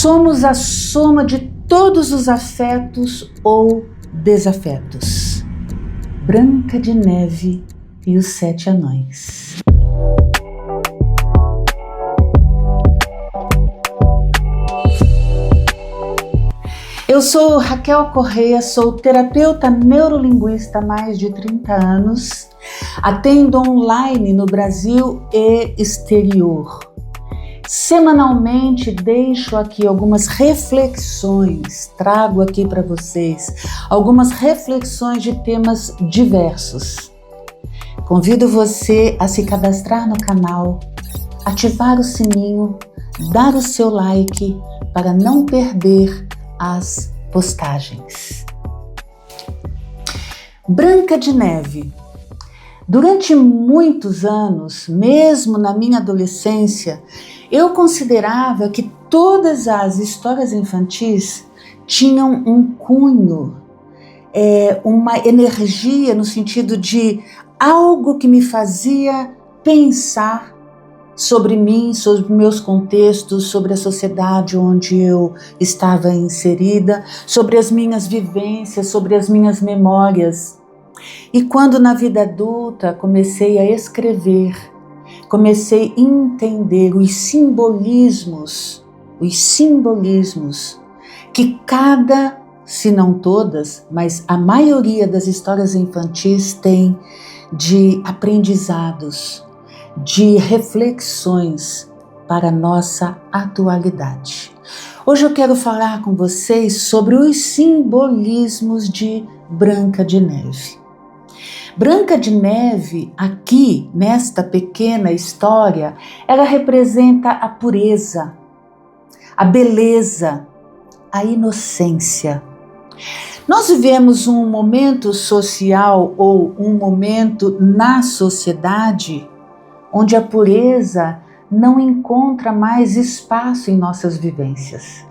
Somos a soma de todos os afetos ou desafetos. Branca de Neve e os Sete Anões. Eu sou Raquel Correia, sou terapeuta neurolinguista há mais de 30 anos, atendo online no Brasil e exterior. Semanalmente deixo aqui algumas reflexões, trago aqui para vocês algumas reflexões de temas diversos. Convido você a se cadastrar no canal, ativar o sininho, dar o seu like para não perder as postagens. Branca de Neve. Durante muitos anos, mesmo na minha adolescência, eu considerava que todas as histórias infantis tinham um cunho, uma energia no sentido de algo que me fazia pensar sobre mim, sobre meus contextos, sobre a sociedade onde eu estava inserida, sobre as minhas vivências, sobre as minhas memórias. E quando na vida adulta comecei a escrever, comecei a entender os simbolismos que cada, se não todas, mas a maioria das histórias infantis tem de aprendizados, de reflexões para a nossa atualidade. Hoje eu quero falar com vocês sobre os simbolismos de Branca de Neve. Branca de Neve, aqui nesta pequena história, ela representa a pureza, a beleza, a inocência. Nós vivemos um momento social ou um momento na sociedade onde a pureza não encontra mais espaço em nossas vivências.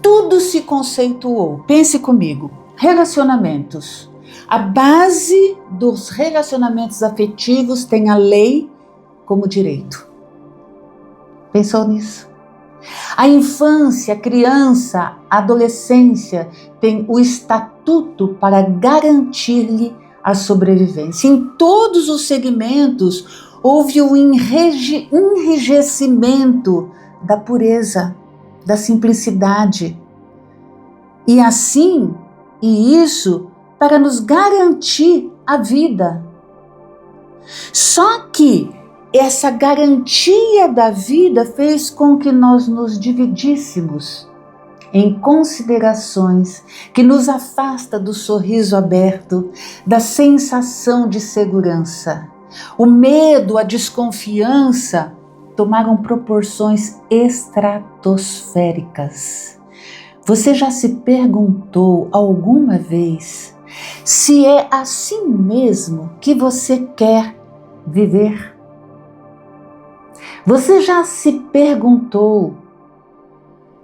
Tudo se conceituou. Pense comigo, relacionamentos. A base dos relacionamentos afetivos tem a lei como direito. Pensou nisso? A infância, a criança, a adolescência tem o estatuto para garantir-lhe a sobrevivência. Em todos os segmentos houve o enrijecimento da pureza, da simplicidade. E assim, isso para nos garantir a vida. Só que essa garantia da vida fez com que nós nos dividíssemos em considerações que nos afasta do sorriso aberto, da sensação de segurança. O medo, a desconfiança tomaram proporções estratosféricas. Você já se perguntou alguma vez se é assim mesmo que você quer viver? Você já se perguntou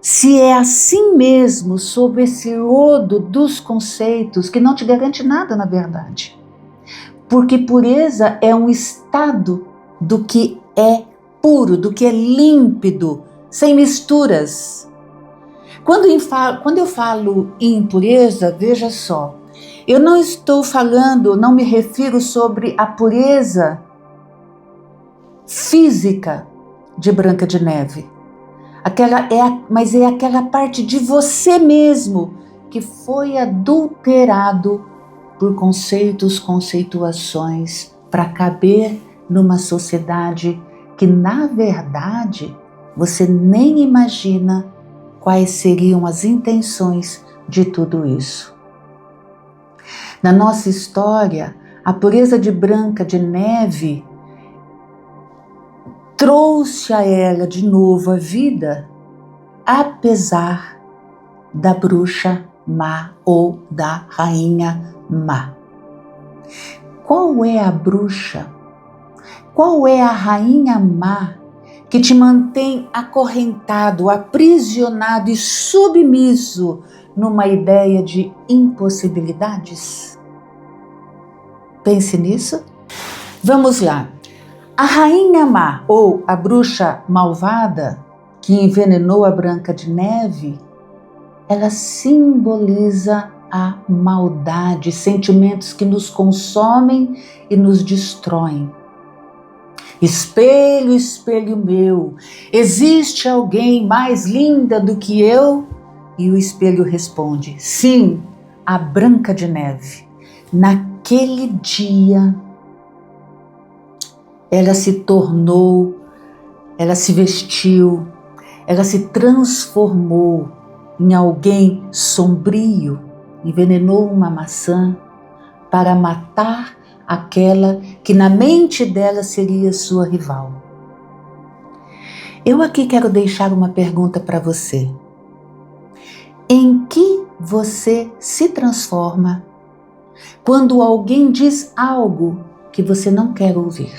se é assim mesmo sob esse lodo dos conceitos que não te garante nada na verdade? Porque pureza é um estado do que é puro, do que é límpido, sem misturas. Quando eu falo em pureza, veja só, eu não estou falando, não me refiro sobre a pureza física de Branca de Neve. Mas é aquela parte de você mesmo que foi adulterado por conceitos, conceituações, para caber numa sociedade que, na verdade, você nem imagina quais seriam as intenções de tudo isso. Na nossa história, a pureza de Branca de Neve trouxe a ela de novo a vida, apesar da bruxa má ou da rainha má. Qual é a bruxa? Qual é a rainha má que te mantém acorrentado, aprisionado e submisso numa ideia de impossibilidades? Pense nisso. Vamos lá. A rainha má ou a bruxa malvada que envenenou a Branca de Neve, ela simboliza a maldade, sentimentos que nos consomem e nos destroem. Espelho, espelho meu, existe alguém mais linda do que eu? E o espelho responde, sim, a Branca de Neve. Naquele dia, ela se tornou, ela se vestiu, ela se transformou em alguém sombrio, envenenou uma maçã para matar aquela que na mente dela seria sua rival. Eu aqui quero deixar uma pergunta para você. Em que você se transforma quando alguém diz algo que você não quer ouvir?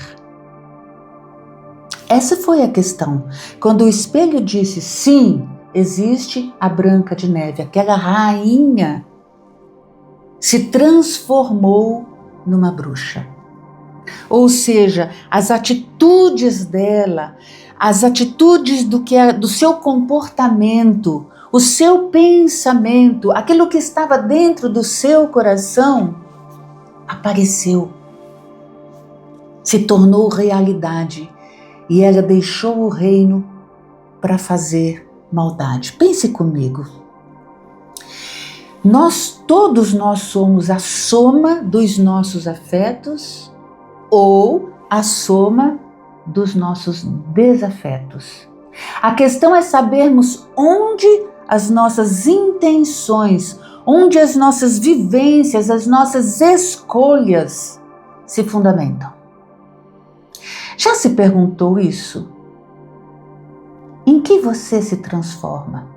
Essa foi a questão. Quando o espelho disse, sim, existe a Branca de Neve, aquela rainha se transformou numa bruxa. Ou seja, as atitudes dela, as atitudes do seu comportamento, o seu pensamento, aquilo que estava dentro do seu coração, apareceu, se tornou realidade e ela deixou o reino para maldade. Pense comigo. Todos nós somos a soma dos nossos afetos ou a soma dos nossos desafetos. A questão é sabermos onde as nossas intenções, onde as nossas vivências, as nossas escolhas se fundamentam. Já se perguntou isso? Em que você se transforma?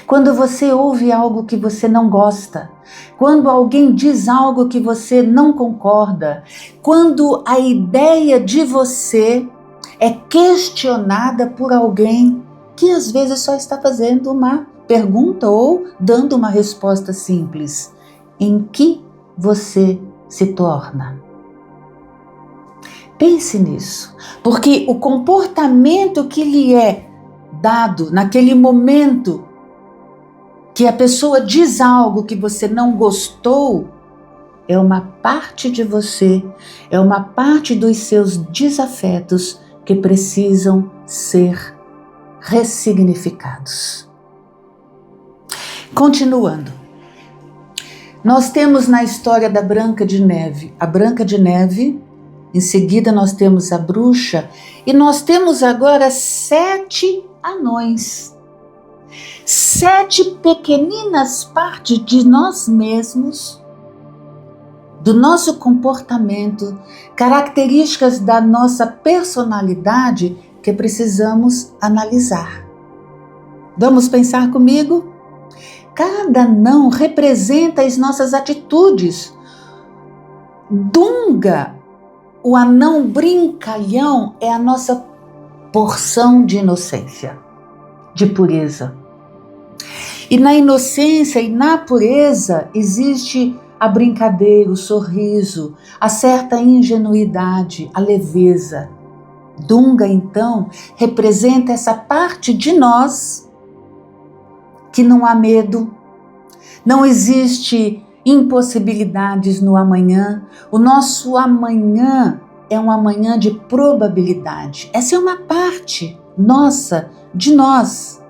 Quando você ouve algo que você não gosta, quando alguém diz algo que você não concorda, quando a ideia de você é questionada por alguém que às vezes só está fazendo uma pergunta ou dando uma resposta simples, em que você se torna? Pense nisso, porque o comportamento que lhe é dado naquele momento que a pessoa diz algo que você não gostou, é uma parte de você, é uma parte dos seus desafetos que precisam ser ressignificados. Continuando, nós temos na história da Branca de Neve, a Branca de Neve, em seguida nós temos a bruxa e nós temos agora 7 anões. 7 pequeninas partes de nós mesmos, do nosso comportamento, características da nossa personalidade que precisamos analisar. Vamos pensar comigo? Cada anão representa as nossas atitudes. Dunga, o anão brincalhão, é a nossa porção de inocência, de pureza. E na inocência e na pureza existe a brincadeira, o sorriso, a certa ingenuidade, a leveza. Dunga, então, representa essa parte de nós que não há medo, não existe impossibilidades no amanhã. O nosso amanhã é um amanhã de probabilidade. Essa é uma parte nossa, de nós.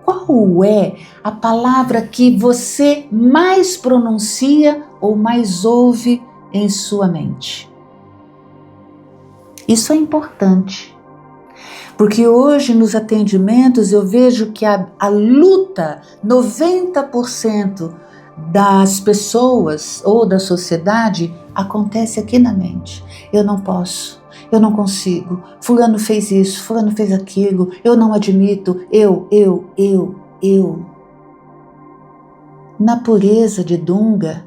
Qual é a palavra que você mais pronuncia ou mais ouve em sua mente? Isso é importante, porque hoje nos atendimentos eu vejo que a luta, 90% das pessoas ou da sociedade acontece aqui na mente. Eu não posso, eu não consigo, fulano fez isso, fulano fez aquilo, eu não admito, eu. Na pureza de Dunga,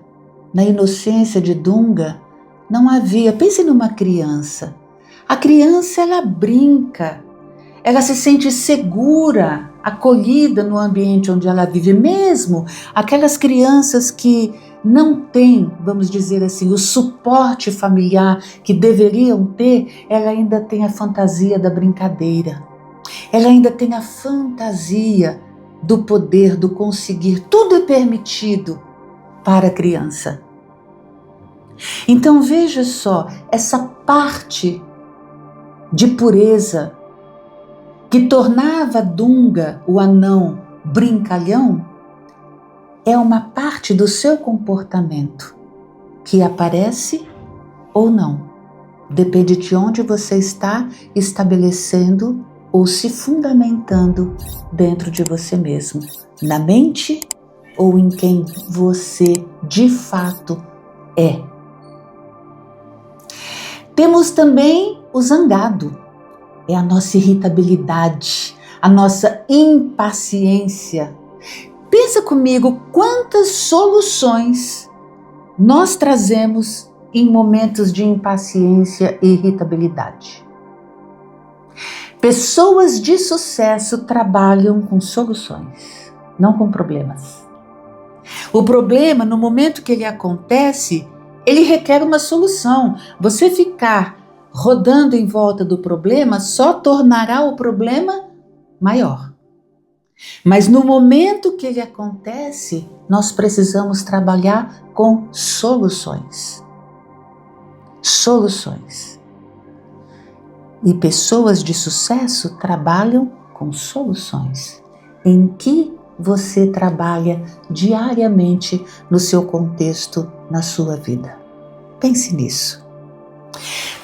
na inocência de Dunga, não havia. Pense numa criança. A criança, ela brinca, ela se sente segura, acolhida no ambiente onde ela vive, mesmo aquelas crianças que não têm, vamos dizer assim, o suporte familiar que deveriam ter, ela ainda tem a fantasia da brincadeira. ela ainda tem a fantasia do poder, do conseguir. Tudo é permitido para a criança. Então veja só, essa parte de pureza que tornava Dunga, o anão, brincalhão, é uma parte do seu comportamento que aparece ou não. Depende de onde você está estabelecendo ou se fundamentando dentro de você mesmo, na mente ou em quem você de fato é. Temos também o zangado, é a nossa irritabilidade, a nossa impaciência. Pensa comigo quantas soluções nós trazemos em momentos de impaciência e irritabilidade. Pessoas de sucesso trabalham com soluções, não com problemas. O problema, no momento que ele acontece, ele requer uma solução. Você ficar rodando em volta do problema só tornará o problema maior. Mas no momento que ele acontece, nós precisamos trabalhar com soluções. Soluções. E pessoas de sucesso trabalham com soluções. Em que você trabalha diariamente no seu contexto, na sua vida? Pense nisso.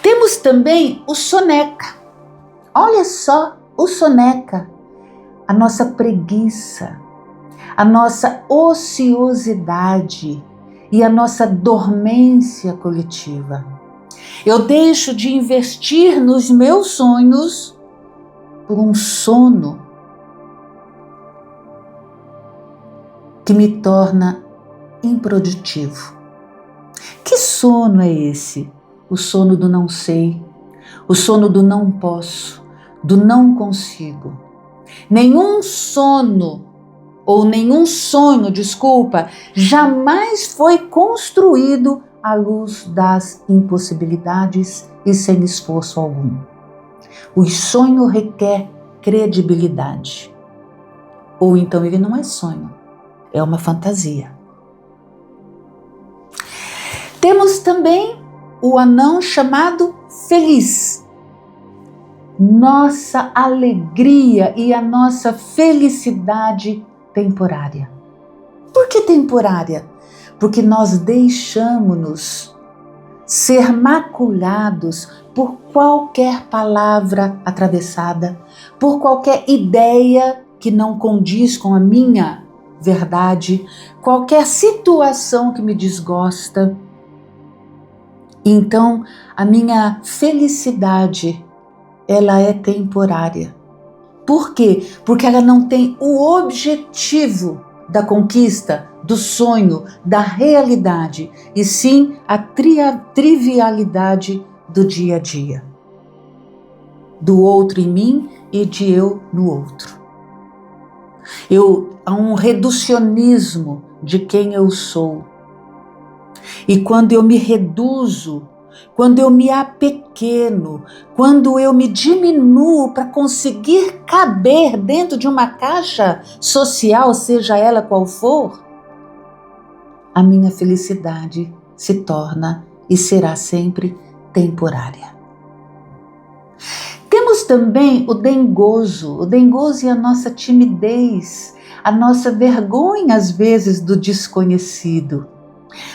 Temos também o soneca. Olha só, o soneca. A nossa preguiça, a nossa ociosidade e a nossa dormência coletiva. Eu deixo de investir nos meus sonhos por um sono que me torna improdutivo. Que sono é esse? O sono do não sei, o sono do não posso, do não consigo. Nenhum sono, ou nenhum sonho, jamais foi construído à luz das impossibilidades e sem esforço algum. O sonho requer credibilidade. Ou então ele não é sonho, é uma fantasia. Temos também o anão chamado feliz. Nossa alegria e a nossa felicidade temporária. Por que temporária? Porque nós deixamos-nos ser maculados por qualquer palavra atravessada, por qualquer ideia que não condiz com a minha verdade, qualquer situação que me desgosta. Então, a minha felicidade ela é temporária. Por quê? Porque ela não tem o objetivo da conquista, do sonho, da realidade, e sim a trivialidade do dia a dia. Do outro em mim e de eu no outro. Há um reducionismo de quem eu sou. E quando eu me reduzo, quando eu me apequeno, quando eu me diminuo para conseguir caber dentro de uma caixa social, seja ela qual for, a minha felicidade se torna e será sempre temporária. Temos também o dengoso. O dengoso é a nossa timidez, a nossa vergonha às vezes do desconhecido.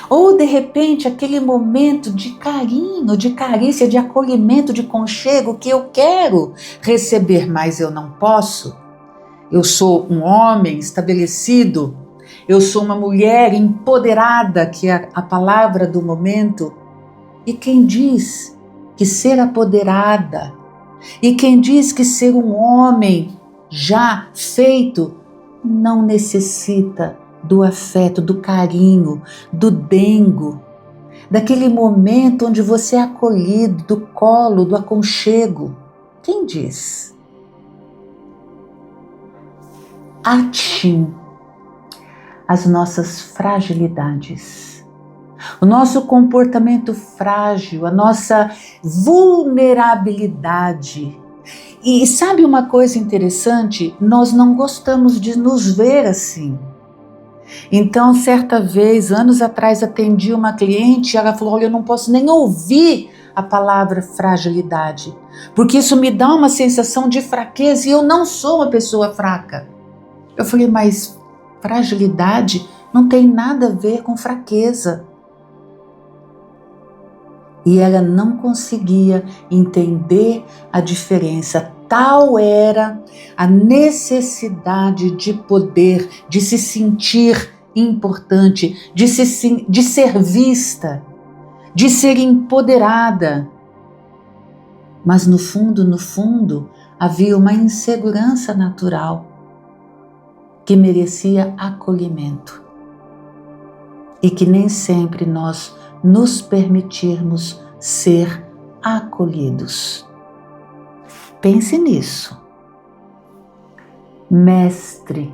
Ou de repente aquele momento de carinho, de carícia, de acolhimento, de conchego que eu quero receber, mas eu não posso. Eu sou um homem estabelecido, eu sou uma mulher empoderada, que é a palavra do momento. E quem diz que ser apoderada, e quem diz que ser um homem já feito não necessita do afeto, do carinho, do dengo, daquele momento onde você é acolhido, do colo, do aconchego. Quem diz? Atim as nossas fragilidades, o nosso comportamento frágil, a nossa vulnerabilidade E sabe uma coisa interessante? Nós não gostamos de nos ver assim. Então, certa vez, anos atrás, atendi uma cliente e ela falou: olha, eu não posso nem ouvir a palavra fragilidade, porque isso me dá uma sensação de fraqueza e eu não sou uma pessoa fraca. Eu falei: mas fragilidade não tem nada a ver com fraqueza. E ela não conseguia entender a diferença. Tal era a necessidade de poder, de se sentir importante, de ser vista, de ser empoderada. Mas no fundo, havia uma insegurança natural que merecia acolhimento e que nem sempre nós nos permitirmos ser acolhidos. Pense nisso. Mestre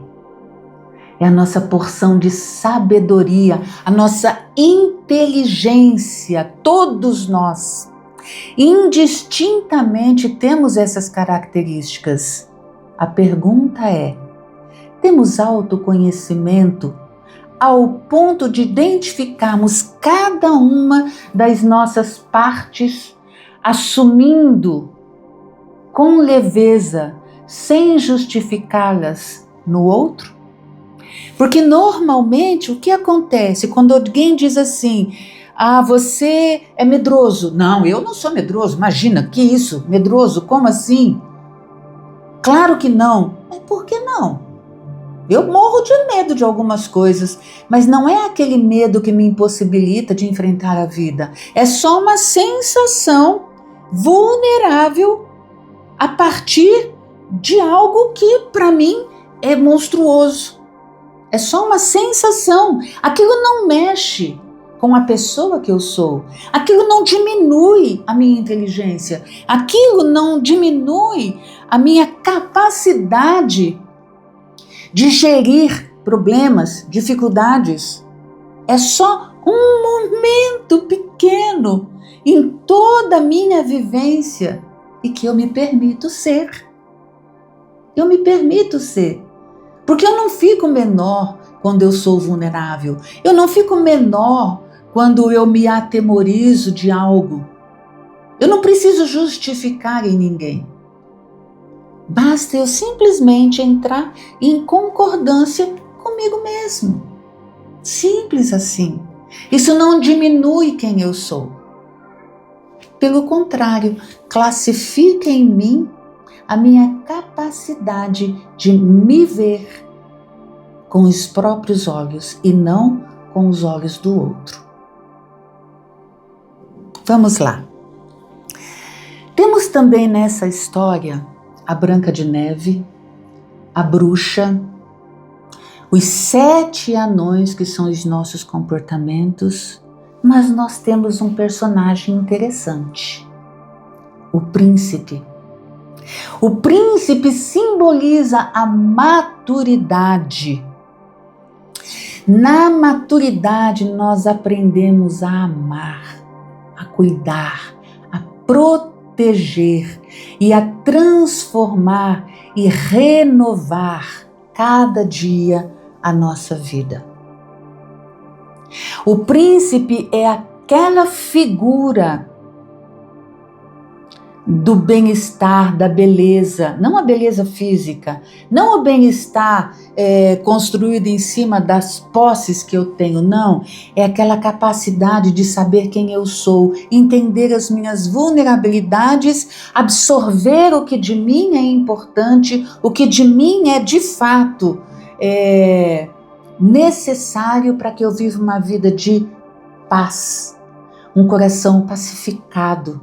é a nossa porção de sabedoria, a nossa inteligência. Todos nós, indistintamente, temos essas características. A pergunta é: temos autoconhecimento ao ponto de identificarmos cada uma das nossas partes, assumindo com leveza, sem justificá-las no outro? Porque normalmente o que acontece quando alguém diz assim: ah, você é medroso? Não, eu não sou medroso. Imagina, que isso? Medroso? Como assim? Claro que não. Mas por que não? Eu morro de medo de algumas coisas, mas não é aquele medo que me impossibilita de enfrentar a vida. É só uma sensação vulnerável a partir de algo que para mim é monstruoso. É só uma sensação. Aquilo não mexe com a pessoa que eu sou. Aquilo não diminui a minha inteligência. Aquilo não diminui a minha capacidade de gerir problemas, dificuldades. É só um momento pequeno em toda a minha vivência e que eu me permito ser. Eu me permito ser. Porque eu não fico menor quando eu sou vulnerável. Eu não fico menor quando eu me atemorizo de algo. Eu não preciso justificar em ninguém. Basta eu simplesmente entrar em concordância comigo mesmo. Simples assim. Isso não diminui quem eu sou. Pelo contrário, classifica em mim a minha capacidade de me ver com os próprios olhos e não com os olhos do outro. Vamos lá. Temos também nessa história a Branca de Neve, a bruxa, os 7 anões que são os nossos comportamentos, mas nós temos um personagem interessante, o príncipe. O príncipe simboliza a maturidade. Na maturidade nós aprendemos a amar, a cuidar, a proteger e a transformar e renovar cada dia a nossa vida. O príncipe é aquela figura do bem-estar, da beleza, não a beleza física, não o bem-estar construído em cima das posses que eu tenho, não, é aquela capacidade de saber quem eu sou, entender as minhas vulnerabilidades, absorver o que de mim é importante, o que de mim é de fato necessário para que eu viva uma vida de paz, um coração pacificado,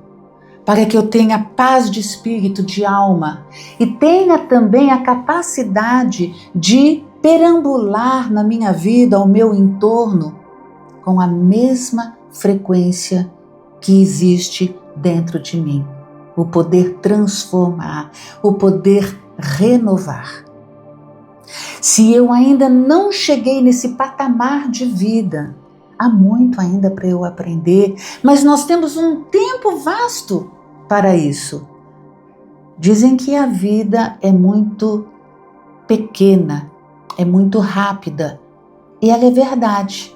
para que eu tenha paz de espírito, de alma, e tenha também a capacidade de perambular na minha vida, ao meu entorno, com a mesma frequência que existe dentro de mim. O poder transformar, o poder renovar. Se eu ainda não cheguei nesse patamar de vida, há muito ainda para eu aprender, mas nós temos um tempo vasto para isso. Dizem que a vida é muito pequena, é muito rápida, e ela é verdade.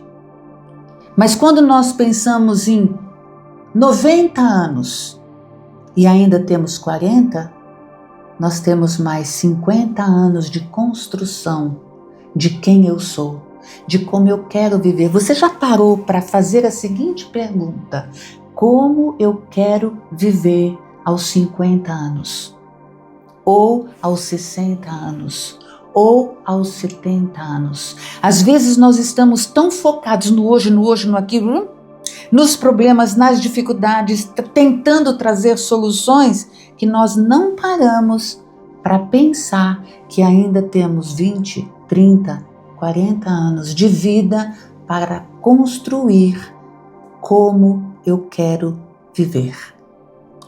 Mas quando nós pensamos em 90 anos e ainda temos 40, nós temos mais 50 anos de construção de quem eu sou, de como eu quero viver. Você já parou para fazer a seguinte pergunta: como eu quero viver aos 50 anos? Ou aos 60 anos? Ou aos 70 anos? Às vezes nós estamos tão focados no hoje, no aqui, nos problemas, nas dificuldades, tentando trazer soluções, que nós não paramos para pensar que ainda temos 20, 30, 40 anos de vida para construir como eu quero viver.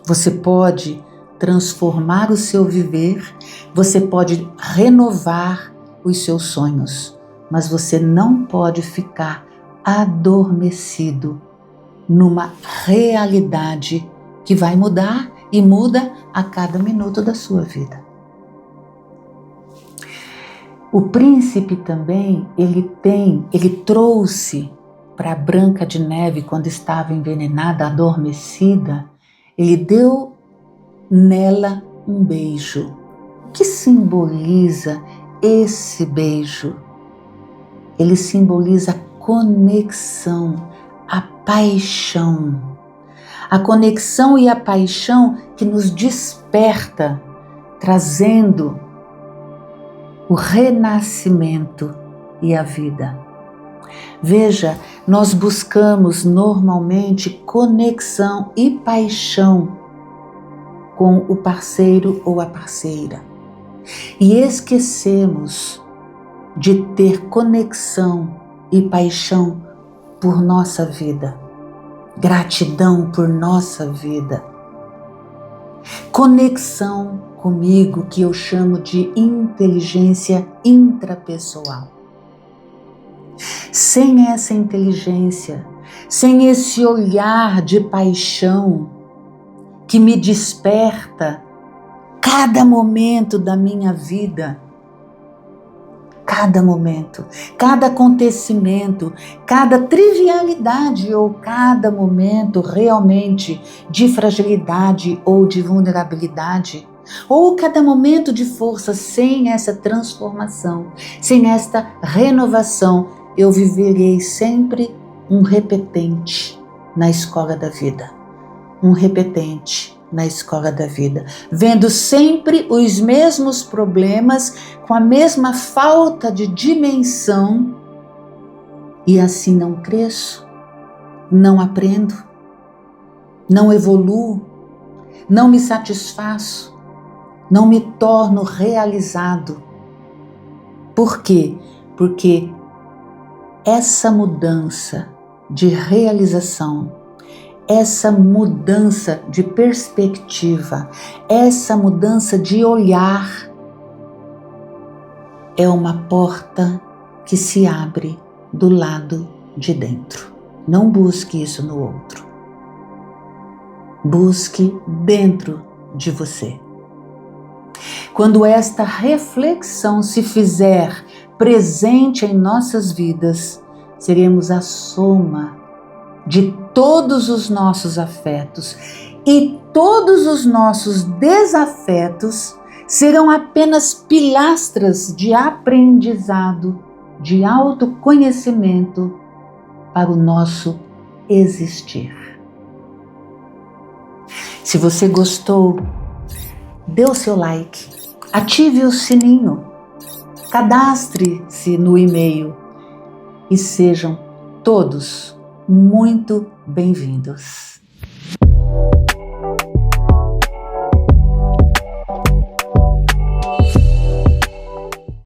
Você pode transformar o seu viver, você pode renovar os seus sonhos, mas você não pode ficar adormecido numa realidade que vai mudar e muda a cada minuto da sua vida. O príncipe também, ele trouxe para Branca de Neve, quando estava envenenada, adormecida, ele deu nela um beijo. O que simboliza esse beijo? Ele simboliza a conexão, a paixão. A conexão e a paixão que nos desperta, trazendo o renascimento e a vida. Veja, nós buscamos normalmente conexão e paixão com o parceiro ou a parceira. E esquecemos de ter conexão e paixão por nossa vida. Gratidão por nossa vida. Conexão comigo, que eu chamo de inteligência intrapessoal. Sem essa inteligência, sem esse olhar de paixão que me desperta cada momento da minha vida, cada momento, cada acontecimento, cada trivialidade ou cada momento realmente de fragilidade ou de vulnerabilidade, ou cada momento de força, sem essa transformação, sem esta renovação, eu viverei sempre um repetente na escola da vida. Um repetente na escola da vida, vendo sempre os mesmos problemas, com a mesma falta de dimensão, e assim não cresço, não aprendo, não evoluo, não me satisfaço, não me torno realizado. Por quê? Porque essa mudança de realização, essa mudança de perspectiva, essa mudança de olhar é uma porta que se abre do lado de dentro. Não busque isso no outro. Busque dentro de você. Quando esta reflexão se fizer presente em nossas vidas, seremos a soma de todos os nossos afetos, e todos os nossos desafetos serão apenas pilastras de aprendizado, de autoconhecimento para o nosso existir. Se você gostou, dê o seu like, ative o sininho, cadastre-se no e-mail e sejam todos muito bem-vindos.